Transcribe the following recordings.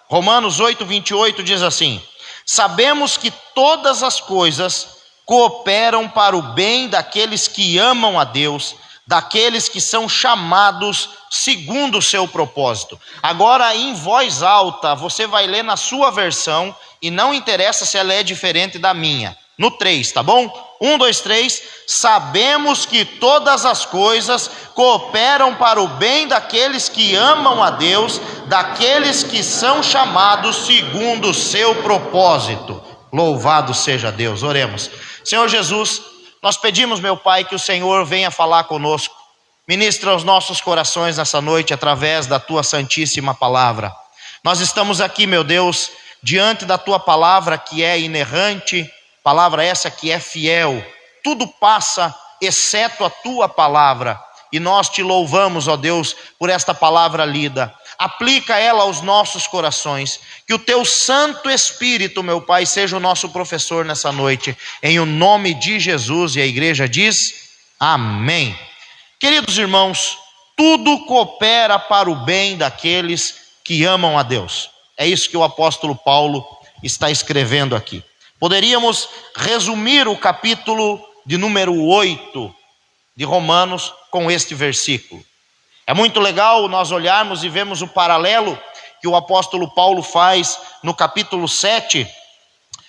Romanos 8, 28 diz assim: sabemos que todas as coisas cooperam para o bem daqueles que amam a Deus, daqueles que são chamados segundo o seu propósito. Agora, em voz alta, você vai ler na sua versão, e não interessa se ela é diferente da minha. No 3, tá bom? 1, 2, 3. Sabemos que todas as coisas cooperam para o bem daqueles que amam a Deus, daqueles que são chamados segundo o seu propósito. Louvado seja Deus. Oremos. Senhor Jesus, nós pedimos, meu Pai, que o Senhor venha falar conosco. Ministra os nossos corações nessa noite através da Tua santíssima palavra. Nós estamos aqui, meu Deus, diante da Tua palavra que é inerrante, palavra essa que é fiel. Tudo passa exceto a Tua palavra. E nós Te louvamos, ó Deus, por esta palavra lida. Aplica ela aos nossos corações. Que o Teu Santo Espírito, meu Pai, seja o nosso professor nessa noite. Em o nome de Jesus. E a igreja diz: amém. Queridos irmãos, tudo coopera para o bem daqueles que amam a Deus. É isso que o apóstolo Paulo está escrevendo aqui. Poderíamos resumir o capítulo de número 8 de Romanos com este versículo. É muito legal nós olharmos e vemos o paralelo que o apóstolo Paulo faz no capítulo 7,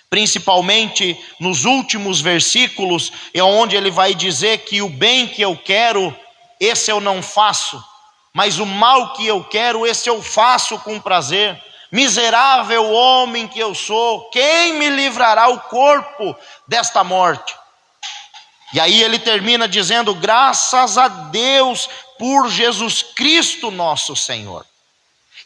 principalmente nos últimos versículos, é onde ele vai dizer que o bem que eu quero, esse eu não faço, mas o mal que eu quero, esse eu faço com prazer. Miserável homem que eu sou, quem me livrará o corpo desta morte? E aí ele termina dizendo: graças a Deus por Jesus Cristo nosso Senhor.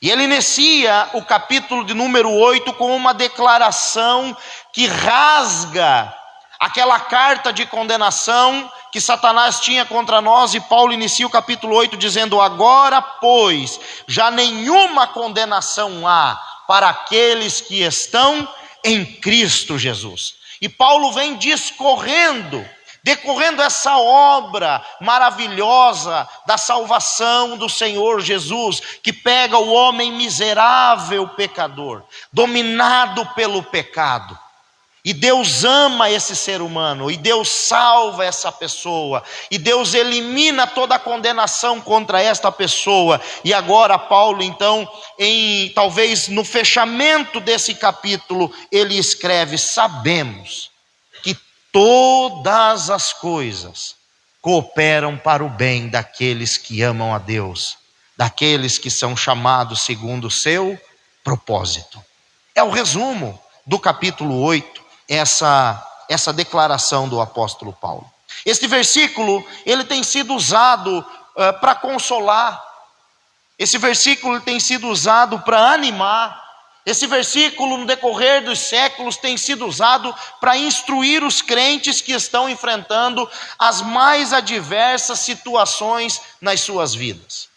E ele inicia o capítulo de número 8 com uma declaração que rasga aquela carta de condenação que Satanás tinha contra nós, e Paulo inicia o capítulo 8 dizendo: agora, pois, já nenhuma condenação há para aqueles que estão em Cristo Jesus. E Paulo vem decorrendo essa obra maravilhosa da salvação do Senhor Jesus, que pega o homem miserável pecador, dominado pelo pecado. E Deus ama esse ser humano, e Deus salva essa pessoa, e Deus elimina toda a condenação contra esta pessoa. E agora Paulo, então, talvez no fechamento desse capítulo, ele escreve: sabemos que todas as coisas cooperam para o bem daqueles que amam a Deus, daqueles que são chamados segundo o seu propósito. É o resumo do capítulo 8. Essa declaração do apóstolo Paulo. Este versículo, ele tem sido usado para consolar. Esse versículo tem sido usado para animar. Esse versículo, no decorrer dos séculos, tem sido usado para instruir os crentes que estão enfrentando as mais adversas situações nas suas vidas.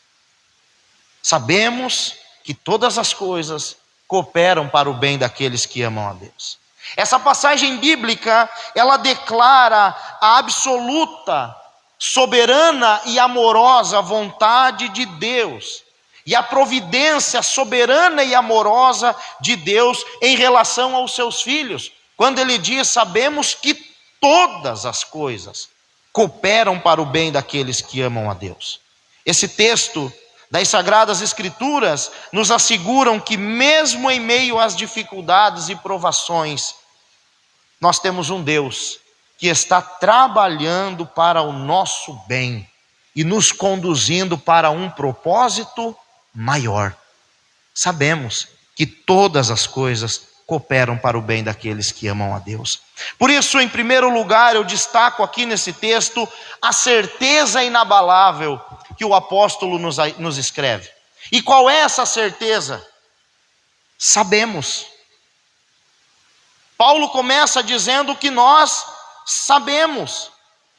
Sabemos que todas as coisas cooperam para o bem daqueles que amam a Deus. Essa passagem bíblica, ela declara a absoluta, soberana e amorosa vontade de Deus, e a providência soberana e amorosa de Deus em relação aos seus filhos. Quando ele diz: sabemos que todas as coisas cooperam para o bem daqueles que amam a Deus. Esse texto das Sagradas Escrituras nos asseguram que mesmo em meio às dificuldades e provações, nós temos um Deus que está trabalhando para o nosso bem e nos conduzindo para um propósito maior. Sabemos que todas as coisas cooperam para o bem daqueles que amam a Deus. Por isso, em primeiro lugar, eu destaco aqui nesse texto a certeza inabalável que o apóstolo nos escreve. E qual é essa certeza? Sabemos. Paulo começa dizendo que nós sabemos.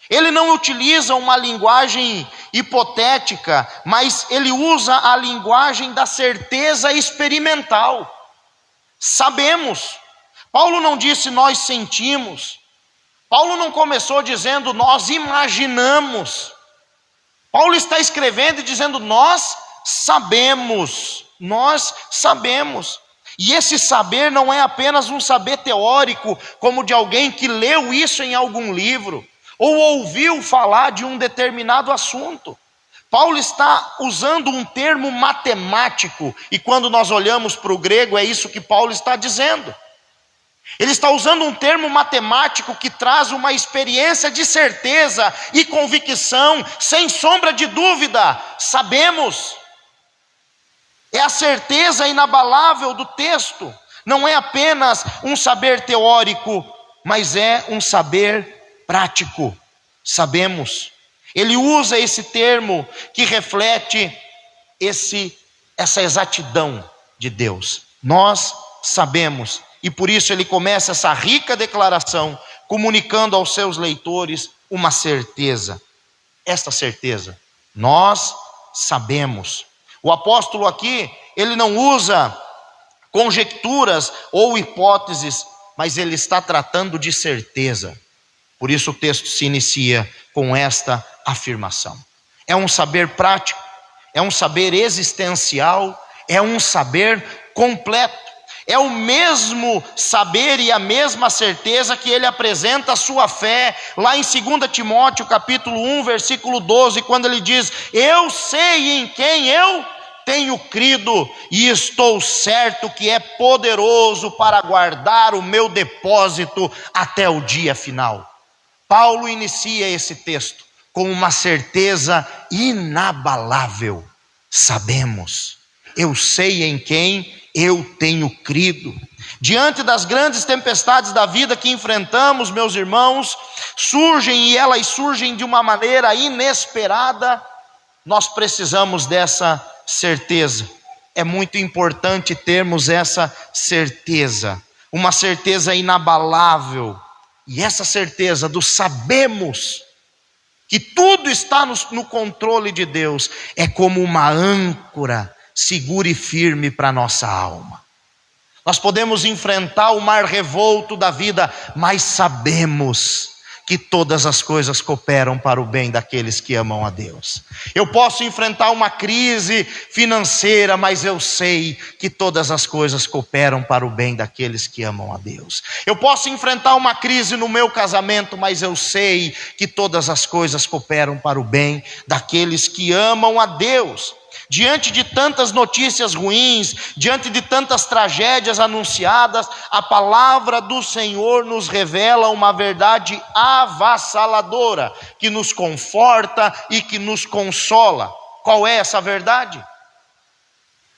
Ele não utiliza uma linguagem hipotética, mas ele usa a linguagem da certeza experimental. Sabemos. Paulo não disse nós sentimos. Paulo não começou dizendo nós imaginamos. Paulo está escrevendo e dizendo nós sabemos. Nós sabemos. E esse saber não é apenas um saber teórico, como de alguém que leu isso em algum livro, ou ouviu falar de um determinado assunto. Paulo está usando um termo matemático, e quando nós olhamos para o grego, é isso que Paulo está dizendo. Ele está usando um termo matemático que traz uma experiência de certeza e convicção, sem sombra de dúvida. Sabemos. É a certeza inabalável do texto. Não é apenas um saber teórico, mas é um saber prático. Sabemos. Ele usa esse termo que reflete essa exatidão de Deus. Nós sabemos. E por isso ele começa essa rica declaração, comunicando aos seus leitores uma certeza. Esta certeza, nós sabemos. O apóstolo aqui, ele não usa conjecturas ou hipóteses, mas ele está tratando de certeza. Por isso o texto se inicia com esta afirmação. É um saber prático, é um saber existencial, é um saber completo. É o mesmo saber e a mesma certeza que ele apresenta a sua fé lá em 2 Timóteo capítulo 1, versículo 12, quando ele diz: eu sei em quem eu tenho crido e estou certo que é poderoso para guardar o meu depósito até o dia final. Paulo inicia esse texto com uma certeza inabalável. Sabemos, eu sei em quem eu tenho crido. Diante das grandes tempestades da vida que enfrentamos, meus irmãos, surgem, e elas surgem de uma maneira inesperada, nós precisamos dessa certeza. É muito importante termos essa certeza, uma certeza inabalável, e essa certeza do sabemos que tudo está no controle de Deus, é como uma âncora segura e firme para a nossa alma. Nós podemos enfrentar o mar revolto da vida, mas sabemos que todas as coisas cooperam para o bem daqueles que amam a Deus. Eu posso enfrentar uma crise financeira, mas eu sei que todas as coisas cooperam para o bem daqueles que amam a Deus. Eu posso enfrentar uma crise no meu casamento, mas eu sei que todas as coisas cooperam para o bem daqueles que amam a Deus. Diante de tantas notícias ruins, diante de tantas tragédias anunciadas, a palavra do Senhor nos revela uma verdade avassaladora, que nos conforta e que nos consola. Qual é essa verdade?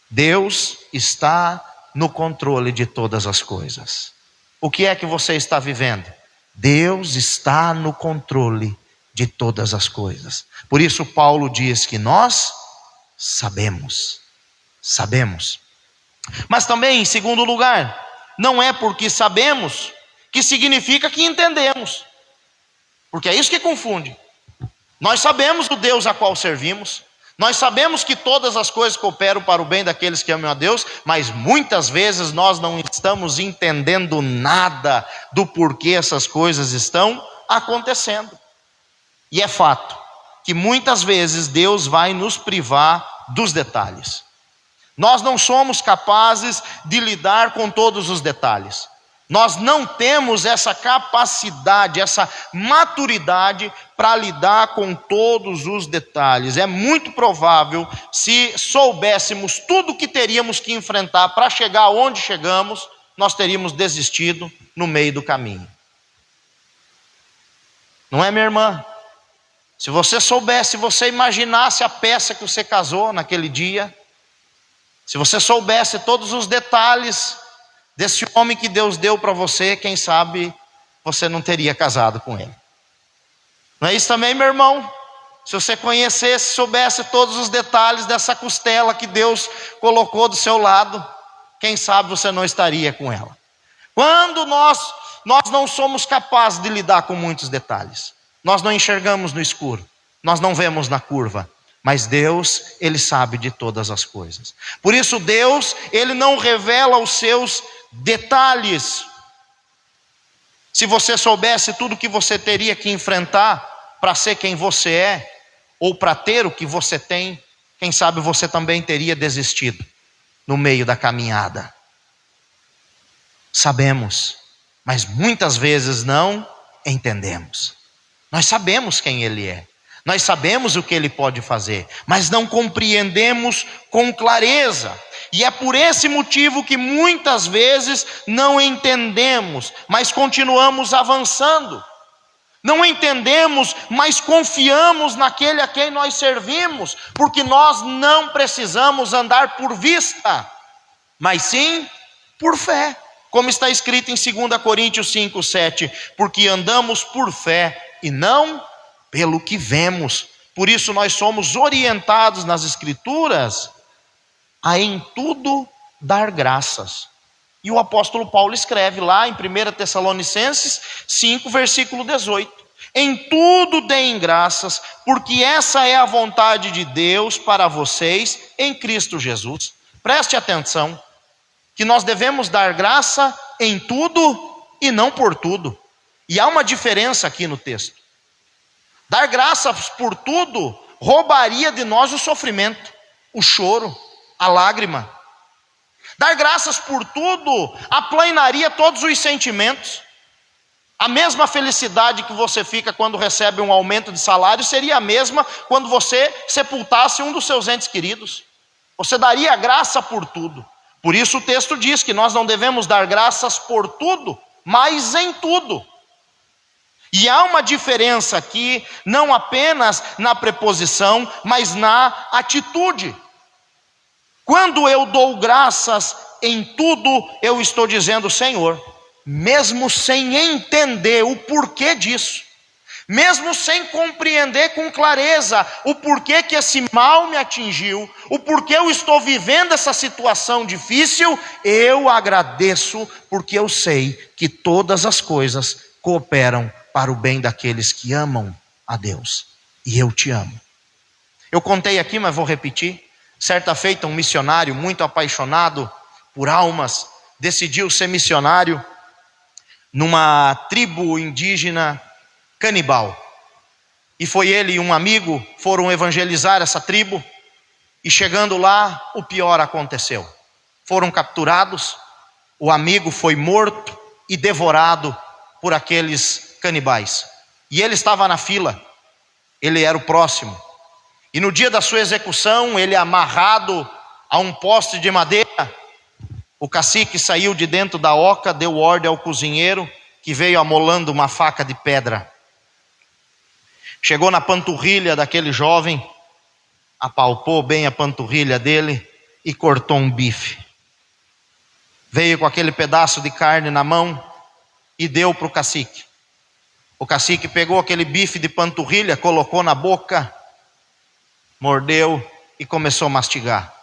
Deus está no controle de todas as coisas. O que é que você está vivendo? Deus está no controle de todas as coisas. Por isso Paulo diz que nós sabemos. Mas também, em segundo lugar, não é porque sabemos que significa que entendemos, porque é isso que confunde. Nós sabemos o Deus a qual servimos, nós sabemos que todas as coisas cooperam para o bem daqueles que amam a Deus, mas muitas vezes nós não estamos entendendo nada do porquê essas coisas estão acontecendo. E é fato que muitas vezes Deus vai nos privar dos detalhes. Nós não somos capazes de lidar com todos os detalhes. Nós não temos essa capacidade, essa maturidade para lidar com todos os detalhes. É muito provável, se soubéssemos tudo o que teríamos que enfrentar para chegar onde chegamos, nós teríamos desistido no meio do caminho. Não é, minha irmã? Se você soubesse, se você imaginasse a peça que você casou naquele dia, se você soubesse todos os detalhes desse homem que Deus deu para você, quem sabe você não teria casado com ele. Não é isso também, meu irmão? Se você conhecesse, soubesse todos os detalhes dessa costela que Deus colocou do seu lado, quem sabe você não estaria com ela. Quando nós não somos capazes de lidar com muitos detalhes, nós não enxergamos no escuro, nós não vemos na curva, mas Deus, Ele sabe de todas as coisas. Por isso Deus, Ele não revela os seus detalhes. Se você soubesse tudo que você teria que enfrentar para ser quem você é, ou para ter o que você tem, quem sabe você também teria desistido no meio da caminhada. Sabemos, mas muitas vezes não entendemos. Nós sabemos quem Ele é, nós sabemos o que Ele pode fazer, mas não compreendemos com clareza. E é por esse motivo que muitas vezes não entendemos, mas continuamos avançando. Não entendemos, mas confiamos naquele a quem nós servimos, porque nós não precisamos andar por vista, mas sim por fé. Como está escrito em 2 Coríntios 5:7, porque andamos por fé e não pelo que vemos. Por isso nós somos orientados nas Escrituras a em tudo dar graças. E o apóstolo Paulo escreve lá em 1 Tessalonicenses 5, versículo 18. Em tudo deem graças, porque essa é a vontade de Deus para vocês em Cristo Jesus. Preste atenção, que nós devemos dar graça em tudo e não por tudo. E há uma diferença aqui no texto. Dar graças por tudo roubaria de nós o sofrimento, o choro, a lágrima. Dar graças por tudo aplainaria todos os sentimentos. A mesma felicidade que você fica quando recebe um aumento de salário seria a mesma quando você sepultasse um dos seus entes queridos. Você daria graça por tudo. Por isso o texto diz que nós não devemos dar graças por tudo, mas em tudo. E há uma diferença aqui, não apenas na preposição, mas na atitude. Quando eu dou graças em tudo, eu estou dizendo: Senhor, mesmo sem entender o porquê disso, mesmo sem compreender com clareza o porquê que esse mal me atingiu, o porquê eu estou vivendo essa situação difícil, eu agradeço, porque eu sei que todas as coisas cooperam para o bem daqueles que amam a Deus. E eu te amo. Eu contei aqui, mas vou repetir. Certa feita, um missionário muito apaixonado por almas decidiu ser missionário numa tribo indígena canibal. E foi ele e um amigo foram evangelizar essa tribo. E chegando lá, o pior aconteceu. Foram capturados, o amigo foi morto e devorado por aqueles canibais. E ele estava na fila, ele era o próximo. E no dia da sua execução, ele amarrado a um poste de madeira, o cacique saiu de dentro da oca, deu ordem ao cozinheiro, que veio amolando uma faca de pedra. Chegou na panturrilha daquele jovem, apalpou bem a panturrilha dele e cortou um bife. Veio com aquele pedaço de carne na mão e deu para o cacique. O cacique pegou aquele bife de panturrilha, colocou na boca, mordeu e começou a mastigar.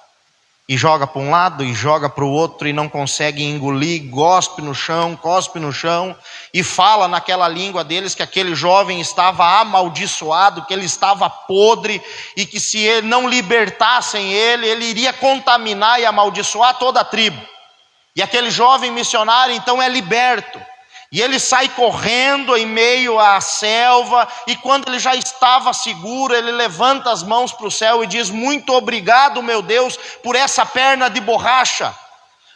E joga para um lado e joga para o outro e não consegue engolir, cospe no chão e fala naquela língua deles que aquele jovem estava amaldiçoado, que ele estava podre e que se ele não libertassem ele iria contaminar e amaldiçoar toda a tribo. E aquele jovem missionário então é liberto. E ele sai correndo em meio à selva, e quando ele já estava seguro, ele levanta as mãos para o céu e diz: muito obrigado, meu Deus, por essa perna de borracha,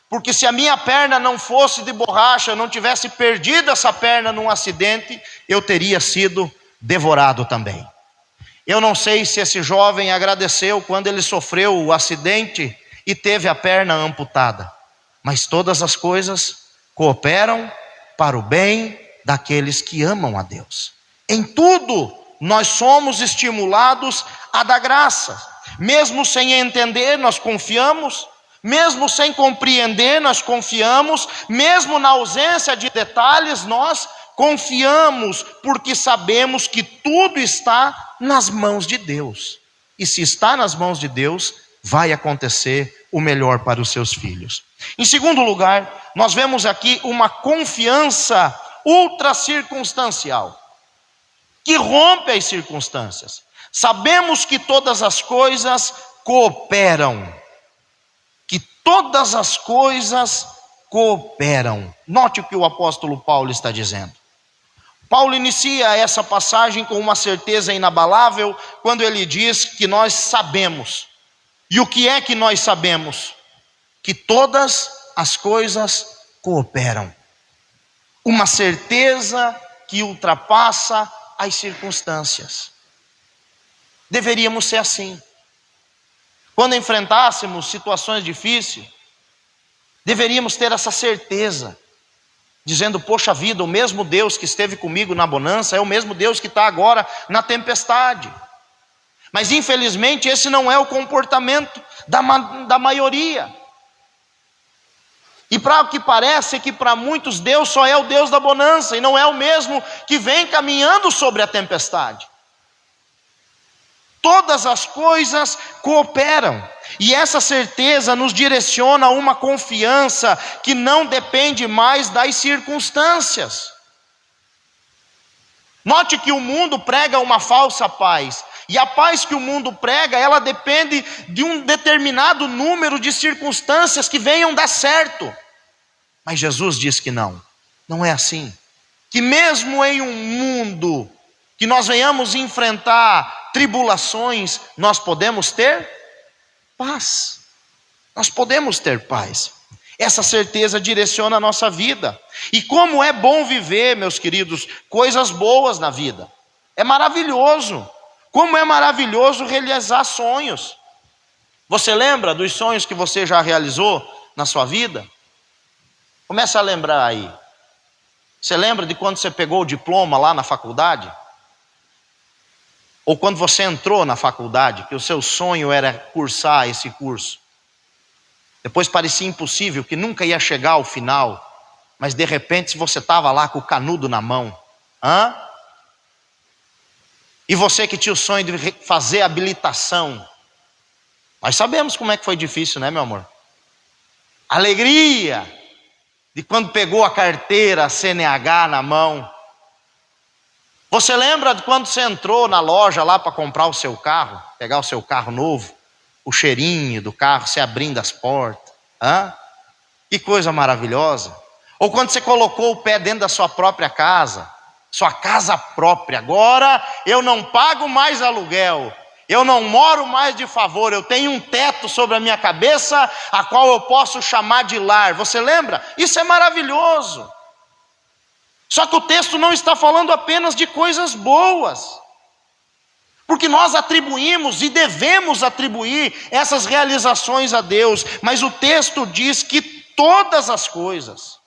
porque se a minha perna não fosse de borracha, eu não tivesse perdido essa perna num acidente, eu teria sido devorado também. Eu não sei se esse jovem agradeceu quando ele sofreu o acidente e teve a perna amputada, mas todas as coisas cooperam para o bem daqueles que amam a Deus. Em tudo nós somos estimulados a dar graça. Mesmo sem entender, nós confiamos. Mesmo sem compreender, nós confiamos. Mesmo na ausência de detalhes, nós confiamos, porque sabemos que tudo está nas mãos de Deus. E se está nas mãos de Deus, vai acontecer o melhor para os seus filhos. Em segundo lugar, nós vemos aqui uma confiança ultra circunstancial, que rompe as circunstâncias. Sabemos que todas as coisas cooperam, que todas as coisas cooperam. Note o que o apóstolo Paulo está dizendo. Paulo inicia essa passagem com uma certeza inabalável, quando ele diz que nós sabemos. E o que é que nós sabemos? Que todas as coisas cooperam. Uma certeza que ultrapassa as circunstâncias. Deveríamos ser assim. Quando enfrentássemos situações difíceis, deveríamos ter essa certeza, dizendo: poxa vida, o mesmo Deus que esteve comigo na bonança é o mesmo Deus que está agora na tempestade. Mas infelizmente esse não é o comportamento da maioria. E para o que parece é que para muitos Deus só é o Deus da bonança, e não é o mesmo que vem caminhando sobre a tempestade. Todas as coisas cooperam, e essa certeza nos direciona a uma confiança que não depende mais das circunstâncias. Note que o mundo prega uma falsa paz, e a paz que o mundo prega, ela depende de um determinado número de circunstâncias que venham dar certo. Mas Jesus diz que não é assim. Que mesmo em um mundo que nós venhamos enfrentar tribulações, nós podemos ter paz. Nós podemos ter paz. Essa certeza direciona a nossa vida. E como é bom viver, meus queridos, coisas boas na vida. É maravilhoso. Como é maravilhoso realizar sonhos. Você lembra dos sonhos que você já realizou na sua vida? Começa a lembrar aí. Você lembra de quando você pegou o diploma lá na faculdade? Ou quando você entrou na faculdade, que o seu sonho era cursar esse curso. Depois parecia impossível, que nunca ia chegar ao final. Mas de repente você estava lá com o canudo na mão. E você que tinha o sonho de fazer habilitação. Nós sabemos como é que foi difícil, né, meu amor? Alegria de quando pegou a carteira, a CNH na mão. Você lembra de quando você entrou na loja lá para comprar o seu carro, pegar o seu carro novo, o cheirinho do carro, você abrindo as portas, Que coisa maravilhosa. Ou quando você colocou o pé dentro da sua própria casa, sua casa própria, agora eu não pago mais aluguel, eu não moro mais de favor, eu tenho um teto sobre a minha cabeça, a qual eu posso chamar de lar. Você lembra? Isso é maravilhoso. Só que o texto não está falando apenas de coisas boas, porque nós atribuímos e devemos atribuir essas realizações a Deus, mas o texto diz que todas as coisas,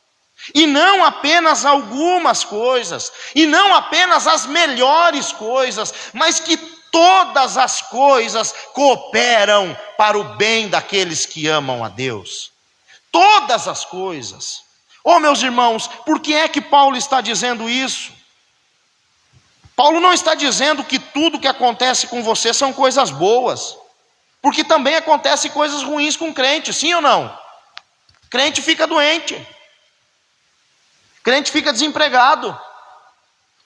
e não apenas algumas coisas, e não apenas as melhores coisas, mas que todas as coisas cooperam para o bem daqueles que amam a Deus. Todas as coisas. Oh, meus irmãos, por que é que Paulo está dizendo isso? Paulo não está dizendo que tudo que acontece com você são coisas boas, porque também acontecem coisas ruins com crente, sim ou não? Crente fica doente, crente fica desempregado,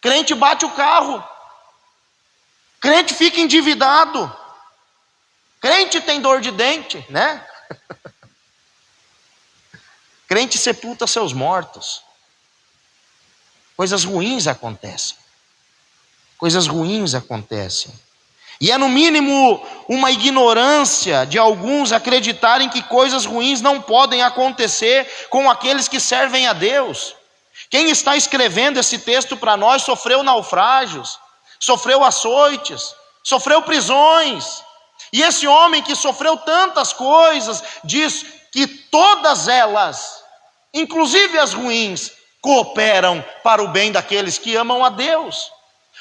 crente bate o carro, crente fica endividado, crente tem dor de dente, né? Crente sepulta seus mortos. Coisas ruins acontecem. Coisas ruins acontecem. E é no mínimo uma ignorância de alguns acreditarem que coisas ruins não podem acontecer com aqueles que servem a Deus. Quem está escrevendo esse texto para nós sofreu naufrágios, sofreu açoites, sofreu prisões. E esse homem que sofreu tantas coisas diz que todas elas, inclusive as ruins, cooperam para o bem daqueles que amam a Deus.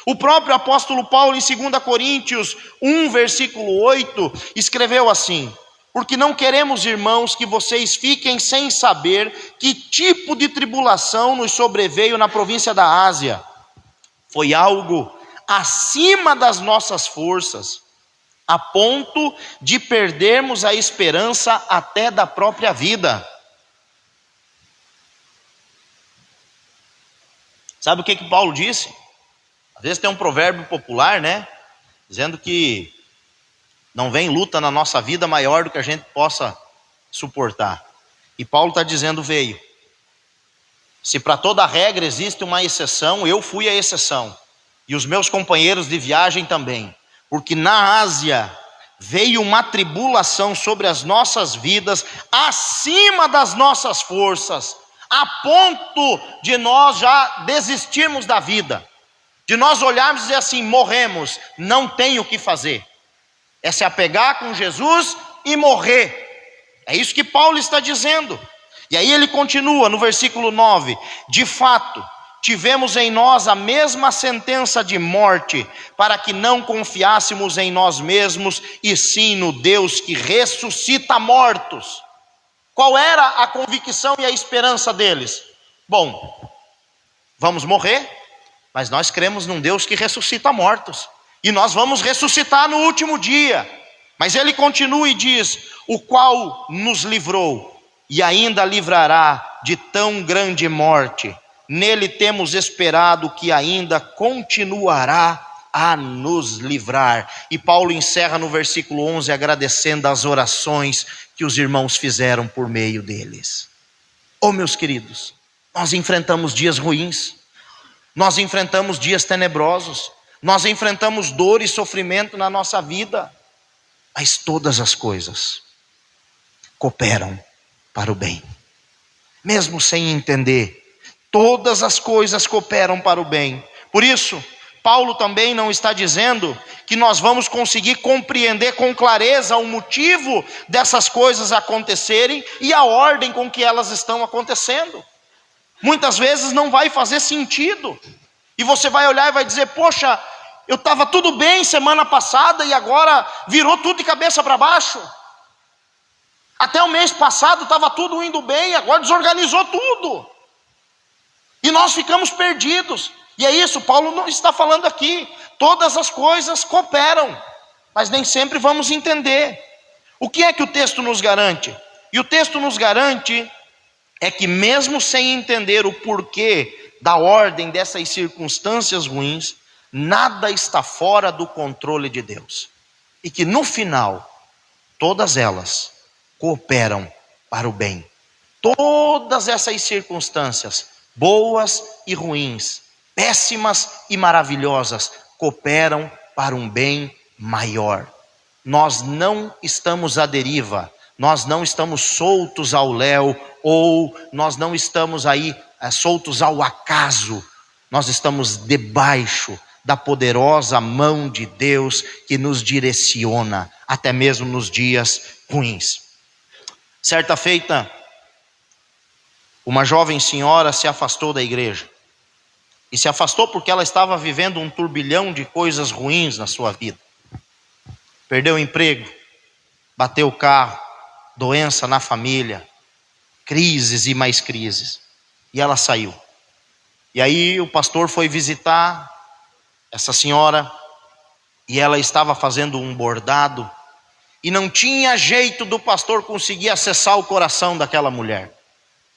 O próprio apóstolo Paulo, em 2 Coríntios 1, versículo 8, escreveu assim: porque não queremos, irmãos, que vocês fiquem sem saber que tipo de tribulação nos sobreveio na província da Ásia. Foi algo acima das nossas forças, a ponto de perdermos a esperança até da própria vida. Sabe o que Paulo disse? Às vezes tem um provérbio popular, né? Dizendo que não vem luta na nossa vida maior do que a gente possa suportar. E Paulo está dizendo: veio. Se para toda regra existe uma exceção, eu fui a exceção. E os meus companheiros de viagem também. Porque na Ásia veio uma tribulação sobre as nossas vidas, acima das nossas forças, a ponto de nós já desistirmos da vida, de nós olharmos e dizer assim: morremos, não tem o que fazer. É se apegar com Jesus e morrer. É isso que Paulo está dizendo. E aí ele continua no versículo 9: de fato, tivemos em nós a mesma sentença de morte, para que não confiássemos em nós mesmos, e sim no Deus que ressuscita mortos. Qual era a convicção e a esperança deles? Bom, vamos morrer, mas nós cremos num Deus que ressuscita mortos, e nós vamos ressuscitar no último dia. Mas ele continua e diz: o qual nos livrou e ainda livrará de tão grande morte. Nele temos esperado que ainda continuará a nos livrar. E Paulo encerra no versículo 11 agradecendo as orações que os irmãos fizeram por meio deles. Oh, meus queridos, nós enfrentamos dias ruins, nós enfrentamos dias tenebrosos, nós enfrentamos dor e sofrimento na nossa vida, mas todas as coisas cooperam para o bem. Mesmo sem entender, todas as coisas cooperam para o bem. Por isso, Paulo também não está dizendo que nós vamos conseguir compreender com clareza o motivo dessas coisas acontecerem e a ordem com que elas estão acontecendo. Muitas vezes não vai fazer sentido, e você vai olhar e vai dizer: poxa, eu estava tudo bem semana passada e agora virou tudo de cabeça para baixo. Até o mês passado estava tudo indo bem, agora desorganizou tudo. E nós ficamos perdidos. E é isso, Paulo não está falando aqui. Todas as coisas cooperam, mas nem sempre vamos entender. O que é que o texto nos garante? E o texto nos garante é que mesmo sem entender o porquê da ordem dessas circunstâncias ruins, nada está fora do controle de Deus. E que no final, todas elas cooperam para o bem. Todas essas circunstâncias, boas e ruins, péssimas e maravilhosas, cooperam para um bem maior. Nós não estamos à deriva, nós não estamos soltos ao léu, ou nós não estamos aí soltos ao acaso. Nós estamos debaixo da poderosa mão de Deus que nos direciona, até mesmo nos dias ruins. Certa feita, uma jovem senhora se afastou da igreja. E se afastou porque ela estava vivendo um turbilhão de coisas ruins na sua vida. Perdeu o emprego, bateu o carro, doença na família, crises e mais crises. E ela saiu. E aí o pastor foi visitar essa senhora, e ela estava fazendo um bordado, e não tinha jeito do pastor conseguir acessar o coração daquela mulher.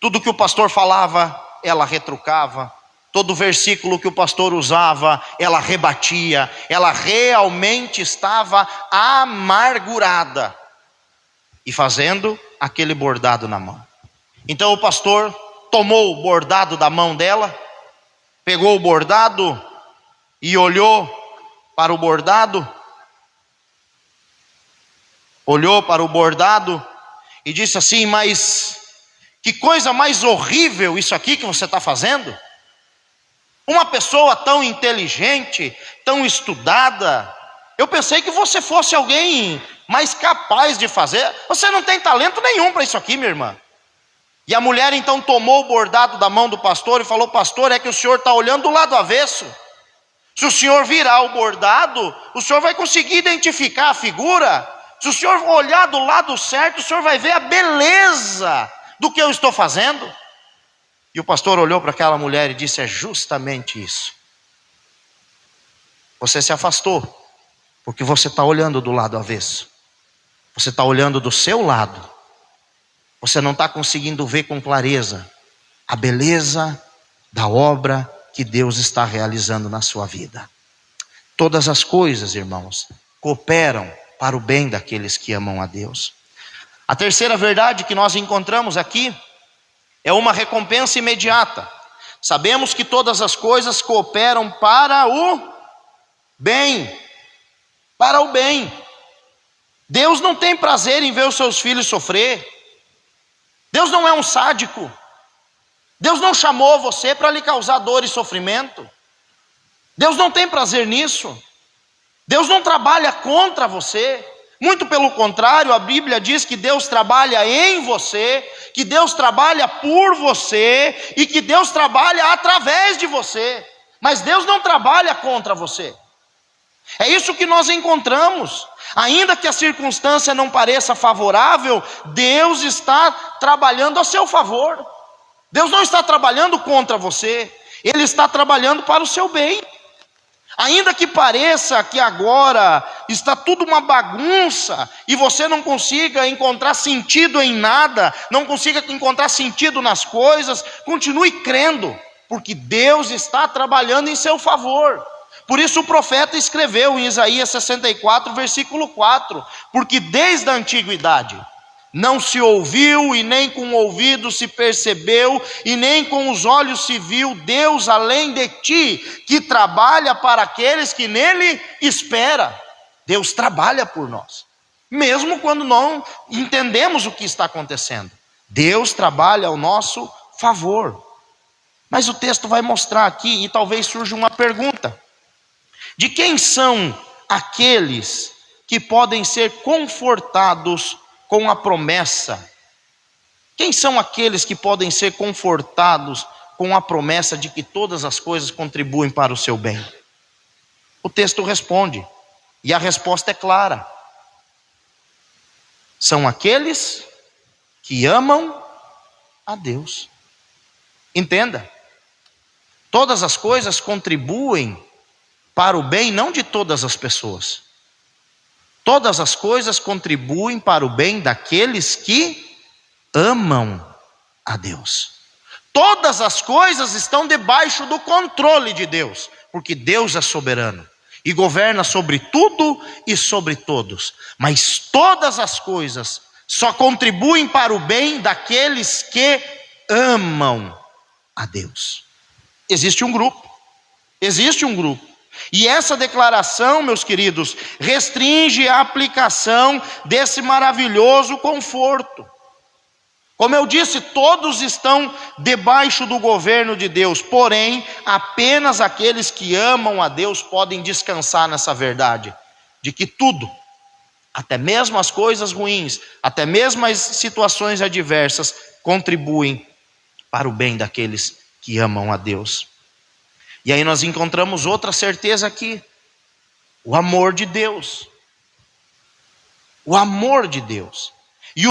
Tudo que o pastor falava, ela retrucava. Todo versículo que o pastor usava, ela rebatia. Ela realmente estava amargurada e fazendo aquele bordado na mão. Então o pastor tomou o bordado da mão dela, pegou o bordado e olhou para o bordado, e disse assim: mas que coisa mais horrível isso aqui que você está fazendo? Uma pessoa tão inteligente, tão estudada, eu pensei que você fosse alguém mais capaz de fazer. Você não tem talento nenhum para isso aqui, minha irmã. E a mulher então tomou o bordado da mão do pastor e falou: pastor, é que o senhor está olhando do lado avesso. Se o senhor virar o bordado, o senhor vai conseguir identificar a figura. Se o senhor olhar do lado certo, o senhor vai ver a beleza do que eu estou fazendo. E o pastor olhou para aquela mulher e disse: é justamente isso. Você se afastou porque você está olhando do lado avesso. Você está olhando do seu lado. Você não está conseguindo ver com clareza a beleza da obra que Deus está realizando na sua vida. Todas as coisas, irmãos, cooperam para o bem daqueles que amam a Deus. A terceira verdade que nós encontramos aqui é uma recompensa imediata. Sabemos que todas as coisas cooperam para o bem. Para o bem. Deus não tem prazer em ver os seus filhos sofrer. Deus não é um sádico. Deus não chamou você para lhe causar dor e sofrimento. Deus não tem prazer nisso. Deus não trabalha contra você. Muito pelo contrário, a Bíblia diz que Deus trabalha em você, que Deus trabalha por você e que Deus trabalha através de você. Mas Deus não trabalha contra você. É isso que nós encontramos. Ainda que a circunstância não pareça favorável, Deus está trabalhando a seu favor. Deus não está trabalhando contra você, Ele está trabalhando para o seu bem. Ainda que pareça que agora está tudo uma bagunça e você não consiga encontrar sentido em nada, não consiga encontrar sentido nas coisas, continue crendo, porque Deus está trabalhando em seu favor. Por isso o profeta escreveu em Isaías 64, versículo 4, porque desde a antiguidade não se ouviu e nem com o ouvido se percebeu e nem com os olhos se viu Deus além de ti, que trabalha para aqueles que nele espera. Deus trabalha por nós, mesmo quando não entendemos o que está acontecendo. Deus trabalha ao nosso favor. Mas o texto vai mostrar aqui, e talvez surja uma pergunta: de quem são aqueles que podem ser confortados com a promessa? Quem são aqueles que podem ser confortados com a promessa de que todas as coisas contribuem para o seu bem? O texto responde, e a resposta é clara: são aqueles que amam a Deus. Entenda, todas as coisas contribuem para o bem não de todas as pessoas. Todas as coisas contribuem para o bem daqueles que amam a Deus. Todas as coisas estão debaixo do controle de Deus, porque Deus é soberano e governa sobre tudo e sobre todos. Mas todas as coisas só contribuem para o bem daqueles que amam a Deus. Existe um grupo. E essa declaração, meus queridos, restringe a aplicação desse maravilhoso conforto. Como eu disse, todos estão debaixo do governo de Deus, porém, apenas aqueles que amam a Deus podem descansar nessa verdade, de que tudo, até mesmo as coisas ruins, até mesmo as situações adversas, contribuem para o bem daqueles que amam a Deus. E aí nós encontramos outra certeza aqui: o amor de Deus. O amor de Deus. E o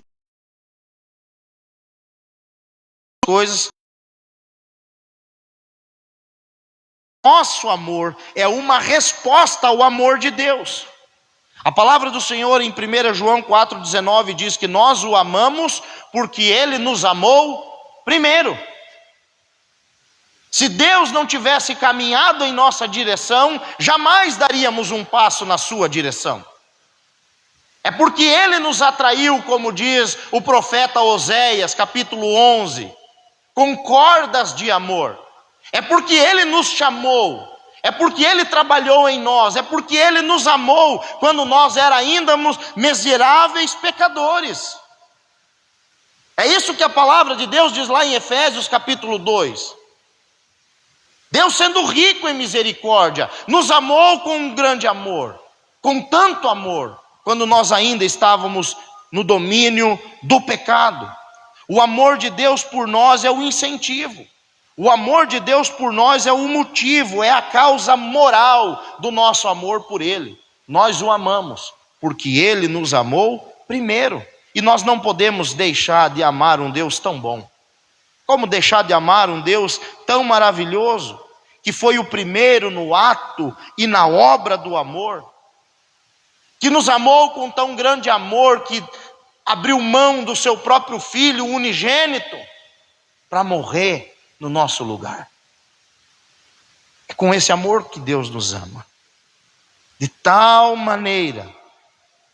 coisas. Nosso amor é uma resposta ao amor de Deus. A palavra do Senhor em 1 João 4,19 diz que nós o amamos porque Ele nos amou primeiro. Se Deus não tivesse caminhado em nossa direção, jamais daríamos um passo na sua direção. É porque Ele nos atraiu, como diz o profeta Oséias, capítulo 11, com cordas de amor. É porque Ele nos chamou, é porque Ele trabalhou em nós, é porque Ele nos amou quando nós ainda éramos miseráveis pecadores. É isso que a palavra de Deus diz lá em Efésios capítulo 2. Deus, sendo rico em misericórdia, nos amou com um grande amor, com tanto amor, quando nós ainda estávamos no domínio do pecado. O amor de Deus por nós é o incentivo, o amor de Deus por nós é o motivo, é a causa moral do nosso amor por Ele. Nós o amamos, porque Ele nos amou primeiro, e nós não podemos deixar de amar um Deus tão bom. Como deixar de amar um Deus tão maravilhoso, que foi o primeiro no ato e na obra do amor, que nos amou com tão grande amor, que abriu mão do seu próprio Filho unigênito, para morrer no nosso lugar. É com esse amor que Deus nos ama, de tal maneira,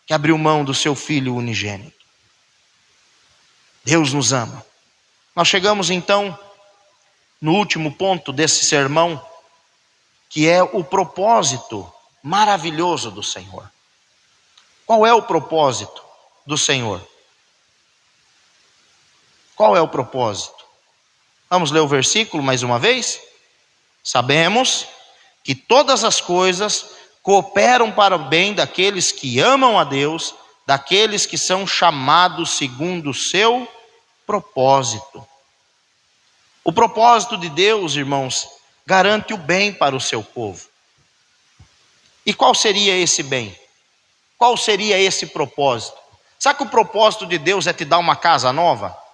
que abriu mão do seu Filho unigênito. Deus nos ama. Nós chegamos então no último ponto desse sermão, que é o propósito maravilhoso do Senhor. Qual é o propósito do Senhor? Qual é o propósito? Vamos ler o versículo mais uma vez? Sabemos que todas as coisas cooperam para o bem daqueles que amam a Deus, daqueles que são chamados segundo o seu propósito. O propósito de Deus, irmãos, garante o bem para o seu povo. E qual seria esse bem? Qual seria esse propósito? Sabe que o propósito de Deus é te dar uma casa nova?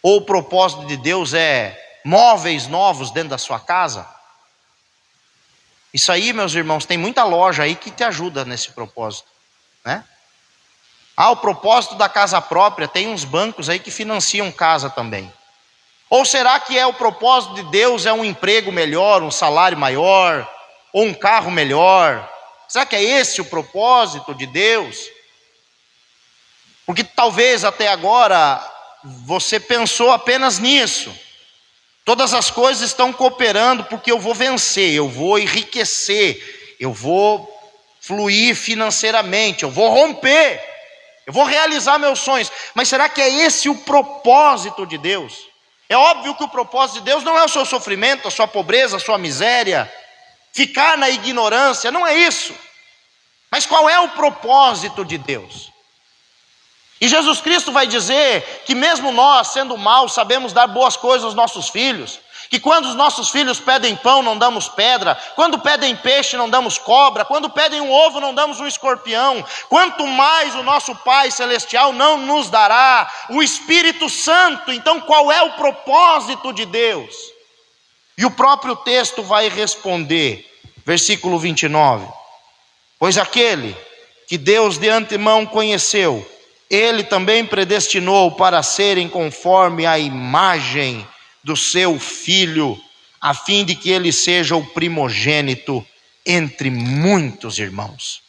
Ou o propósito de Deus é móveis novos dentro da sua casa? Isso aí, meus irmãos, tem muita loja aí que te ajuda nesse propósito, né? O propósito da casa própria, tem uns bancos aí que financiam casa também. Ou será que o propósito de Deus é um emprego melhor, um salário maior, ou um carro melhor? Será que é esse o propósito de Deus? Porque talvez até agora você pensou apenas nisso. Todas as coisas estão cooperando porque eu vou vencer, eu vou enriquecer, eu vou fluir financeiramente, eu vou romper, eu vou realizar meus sonhos. Mas será que é esse o propósito de Deus? É óbvio que o propósito de Deus não é o seu sofrimento, a sua pobreza, a sua miséria, ficar na ignorância, não é isso. Mas qual é o propósito de Deus? E Jesus Cristo vai dizer que mesmo nós, sendo maus, sabemos dar boas coisas aos nossos filhos. Que quando os nossos filhos pedem pão, não damos pedra. Quando pedem peixe, não damos cobra. Quando pedem um ovo, não damos um escorpião. Quanto mais o nosso Pai Celestial não nos dará o Espírito Santo. Então qual é o propósito de Deus? E o próprio texto vai responder, versículo 29. Pois aquele que Deus de antemão conheceu, Ele também predestinou para serem conforme a imagem do seu Filho, a fim de que ele seja o primogênito entre muitos irmãos.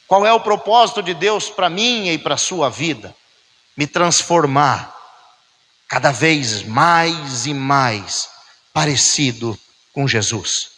Qual é o propósito de Deus para mim e para a sua vida? Me transformar cada vez mais e mais parecido com Jesus.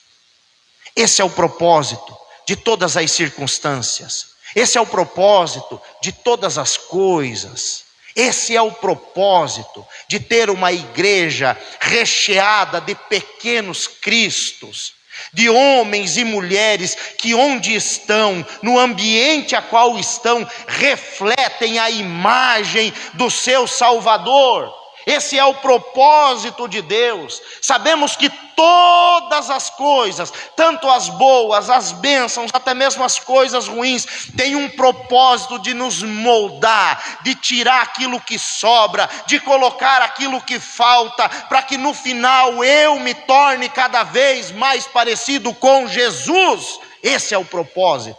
Esse é o propósito de todas as circunstâncias. Esse é o propósito de todas as coisas. Esse é o propósito de ter uma igreja recheada de pequenos cristos, de homens e mulheres que onde estão, no ambiente a qual estão, refletem a imagem do seu Salvador. Esse é o propósito de Deus. Sabemos que todas as coisas, tanto as boas, as bênçãos, até mesmo as coisas ruins, têm um propósito de nos moldar, de tirar aquilo que sobra, de colocar aquilo que falta, para que no final eu me torne cada vez mais parecido com Jesus. Esse é o propósito.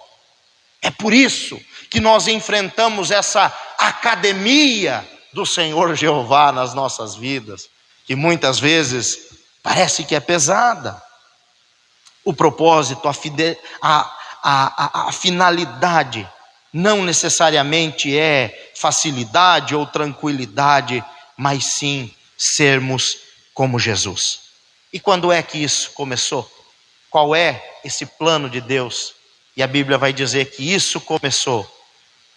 É por isso que nós enfrentamos essa academia do Senhor Jeová nas nossas vidas, que muitas vezes parece que é pesada. O propósito, a finalidade não necessariamente é facilidade ou tranquilidade, mas sim sermos como Jesus. E quando é que isso começou? Qual é esse plano de Deus? E a Bíblia vai dizer que isso começou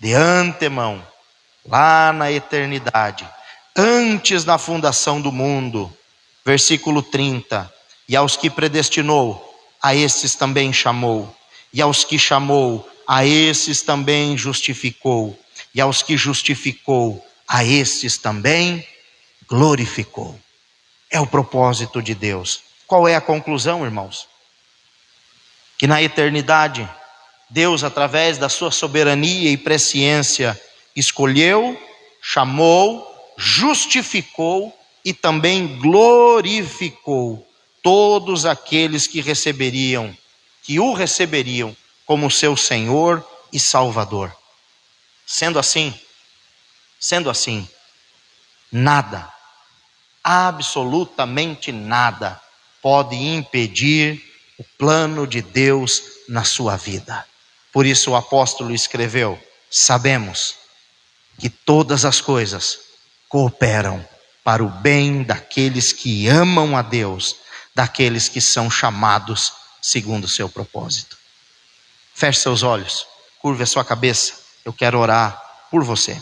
de antemão, lá na eternidade, antes da fundação do mundo. Versículo 30. E aos que predestinou, a esses também chamou. E aos que chamou, a esses também justificou. E aos que justificou, a esses também glorificou. É o propósito de Deus. Qual é a conclusão, irmãos? Que na eternidade, Deus, através da sua soberania e presciência, escolheu, chamou, justificou e também glorificou todos aqueles que o receberiam como seu Senhor e Salvador. Sendo assim, nada, absolutamente nada, pode impedir o plano de Deus na sua vida. Por isso o apóstolo escreveu: sabemos que todas as coisas cooperam para o bem daqueles que amam a Deus, daqueles que são chamados segundo o seu propósito. Feche seus olhos, curve a sua cabeça, eu quero orar por você.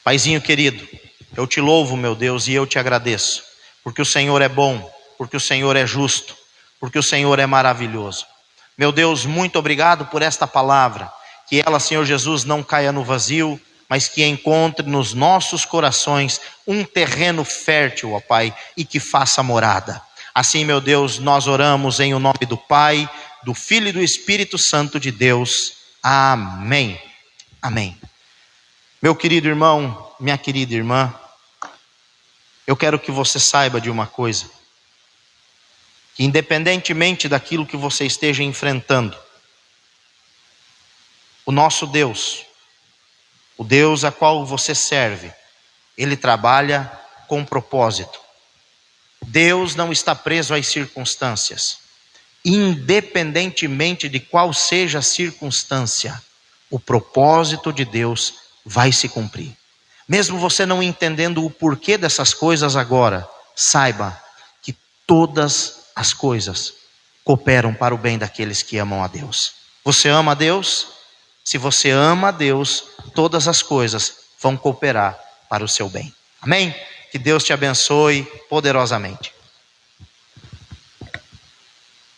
Paizinho querido, Eu te louvo, meu Deus, e eu te agradeço, porque o Senhor é bom, porque o Senhor é justo, porque o Senhor é maravilhoso. Meu Deus, muito obrigado por esta palavra, que ela, Senhor Jesus, não caia no vazio, mas que encontre nos nossos corações um terreno fértil, ó Pai, e que faça morada. Assim, meu Deus, nós oramos em o nome do Pai, do Filho e do Espírito Santo de Deus. Amém. Amém. Meu querido irmão, minha querida irmã, eu quero que você saiba de uma coisa, que independentemente daquilo que você esteja enfrentando, o nosso Deus, o Deus a qual você serve, Ele trabalha com propósito. Deus não está preso às circunstâncias. Independentemente de qual seja a circunstância, o propósito de Deus vai se cumprir. Mesmo você não entendendo o porquê dessas coisas agora, saiba que todas as coisas cooperam para o bem daqueles que amam a Deus. Você ama a Deus? Se você ama a Deus, todas as coisas vão cooperar para o seu bem. Amém? Que Deus te abençoe poderosamente.